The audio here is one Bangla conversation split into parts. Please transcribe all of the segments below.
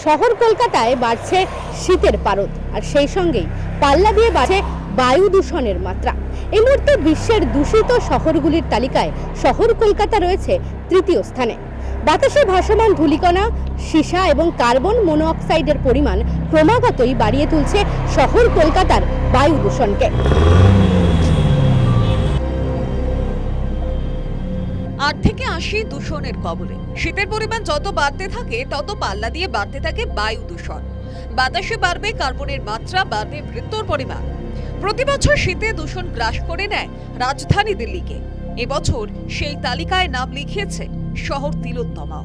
শহর কলকাতায় বাড়ছে শীতের পারদ, আর সেই সঙ্গেই পাল্লা দিয়ে বাড়ছে বায়ু দূষণের মাত্রা। এই মুহূর্তে বিশ্বের দূষিত শহরগুলির তালিকায় শহর কলকাতা রয়েছে তৃতীয় স্থানে। বাতাসে ভাসমান ধূলিকণা, সীসা এবং কার্বন মনোঅক্সাইডের পরিমাণ ক্রমাগতই বাড়িয়ে তুলছে শহর কলকাতার বায়ু দূষণকে। 8 থেকে 80 দূষণের কবলে। শীতের পরিমাণ যত বাড়তে থাকে তত পাল্লা দিয়ে বাড়তে থাকে বায়ু দূষণ। বাতাসে বাড়বে কার্বনের মাত্রা, বাড়বে মৃত্যুর পরিমাণ। প্রতি বছর শীতে দূষণ গ্রাস করে নেয় রাজধানী দিল্লিকে। এবছর সেই তালিকায় নাম লিখিয়েছে শহর তিলোত্তমা।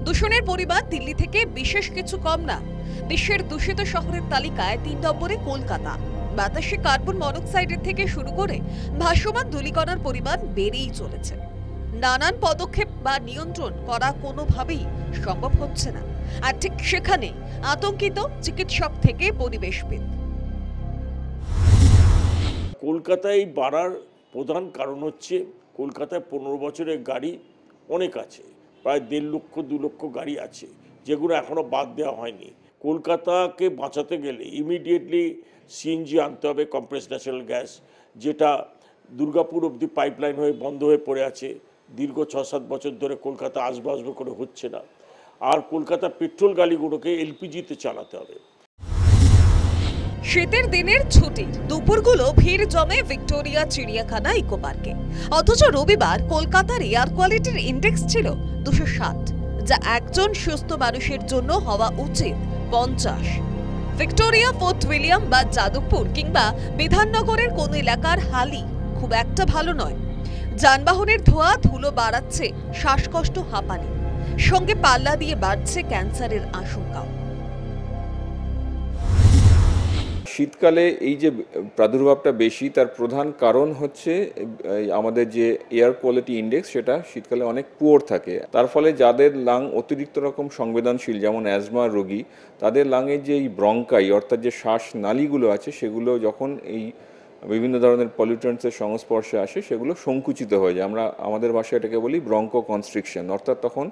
দূষণের পরিমাণ দিল্লি থেকে বিশেষ কিছু কম না। বিশ্বের দূষিত শহরের তালিকায় 3 নম্বরে কলকাতা। বাতাসে কার্বন মনোক্সাইডের থেকে শুরু করে ভাসমান ধূলিকণার পরিমাণ বেড়েই চলেছে। নানান পদক্ষেপ বা নিয়ন্ত্রণ করা কোনোভাবেই সম্ভব হচ্ছে না। আর ঠিক সেখানে আতঙ্কিত চিকিৎসক থেকে পরিবেশবিদ। কলকাতায় বাড়ার প্রধান কারণ হচ্ছে কলকাতায় 15 বছরের গাড়ি অনেক আছে, প্রায় 1.5 লক্ষ 2 লক্ষ গাড়ি আছে, যেগুলো এখনও বাদ দেওয়া হয়নি। কলকাতাকে বাঁচাতে গেলে ইমিডিয়েটলি সিএনজি আনতে হবে, কম্প্রেসড ন্যাচারাল গ্যাস, যেটা দুর্গাপুর অবধি পাইপলাইন হয়ে বন্ধ হয়ে পড়ে আছে। দীর্ঘ 6-7 বছর ধরে কলকাতা আসবে করে হচ্ছে না। আর কলকাতা পেট্রোল গাড়িগুলোকে এলপিজিতে চালাতে হবে। শীতের দিনের ছুটির দুপুরগুলো ভিড় জমে ভিক্টোরিয়া চিড়িয়াখানা ইকো পার্কে। অথচ রবিবার কলকাতার এয়ার কোয়ালিটির ইন্ডেক্স ছিল 207, যা একজন সুস্থ মানুষের জন্য হওয়া উচিত 50। ভিক্টোরিয়া, ফোর্ট উইলিয়াম বা যাদবপুর কিংবা বিধাননগরের কোন এলাকার হালই খুব একটা ভালো নয়। যানবাহনের ধোঁয়া ধুলো বাড়াচ্ছে শ্বাসকষ্ট, হাঁপানি, সঙ্গে পাল্লা দিয়ে বাড়ছে ক্যান্সারের আশঙ্কাও। শীতকালে এই যে প্রাদুর্ভাবটা বেশি, তার প্রধান কারণ হচ্ছে আমাদের যে এয়ার কোয়ালিটি ইন্ডেক্স, সেটা শীতকালে অনেক পুয়ার থাকে। তার ফলে যাদের লাং অতিরিক্ত রকম সংবেদনশীল, যেমন অ্যাজমা রোগী, তাদের লাংয়ে যে এই ব্রঙ্কাই অর্থাৎ যে শ্বাস নালীগুলো আছে, সেগুলো যখন এই বিভিন্ন ধরনের পলিউটেন্টসের সংস্পর্শে আসে, সেগুলো সংকুচিত হয়ে যায়। আমরা আমাদের ভাষায় এটাকে বলি ব্রঙ্কো কনস্ট্রিকশন, অর্থাৎ তখন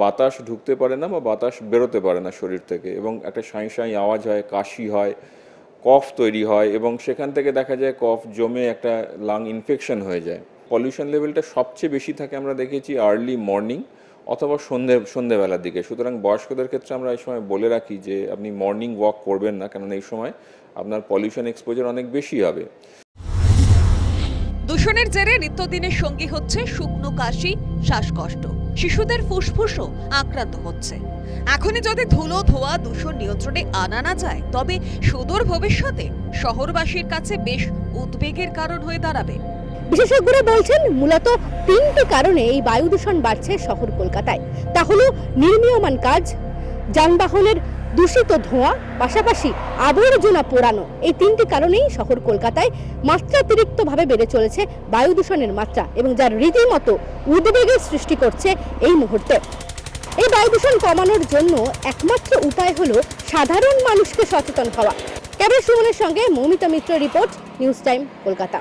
বাতাস ঢুকতে পারে না বা বাতাস বেরোতে পারে না শরীর থেকে, এবং একটা সাঁই সাঁই আওয়াজ হয়, কাশি হয়, কফ তৈরি হয়, এবং সেখান থেকে দেখা যায় কফ জমে একটা লাং ইনফেকশন হয়ে যায়। পলিউশন লেভেলটা সবচেয়ে বেশি থাকে আমরা দেখেছি আর্লি মর্নিং অথবা সন্ধেবেলার দিকে। সুতরাং বয়স্কদের ক্ষেত্রে আমরা এই সময় বলে রাখি যে আপনি মর্নিং ওয়াক করবেন না, কারণ এই সময় আপনার পলিউশন এক্সপোজার অনেক বেশি হবে। দূষণের জেরে নিত্যদিনের সঙ্গী হচ্ছে শুকনো কাশি, শ্বাসকষ্ট। শিশুদের ফুসফুসও আক্রান্ত হচ্ছে। এখনই যদি ধুলো, ধোঁয়া, দূষণ নিয়ন্ত্রণে আনা না যায়, তবে সুদূর ভবিষ্যতে শহরবাসীর কাছে বেশ উদ্বেগের কারণ হয়ে দাঁড়াবে। বিশেষজ্ঞরা বলছেন মূলত 3টি কারণে এই বায়ু দূষণ বাড়ছে শহর কলকাতায়। তা হলো নির্মীয়মান কাজ, যানবাহনের দূষিত ধোঁয়া, পাশাপাশি আবর্জনা পোড়ানো। এই 3টি কারণেই শহর কলকাতায় মাত্রাতিরিক্তভাবে বেড়ে চলেছে বায়ু দূষণের মাত্রা, এবং যার রীতিমতো উদ্বেগের সৃষ্টি করছে এই মুহূর্তে। এই বায়ু দূষণ কমানোর জন্য একমাত্র উপায় হলো সাধারণ মানুষকে সচেতন হওয়া। ক্যামেরা সুমনের সঙ্গে মৌমিতা মিত্র, রিপোর্ট, নিউজ টাইম, কলকাতা।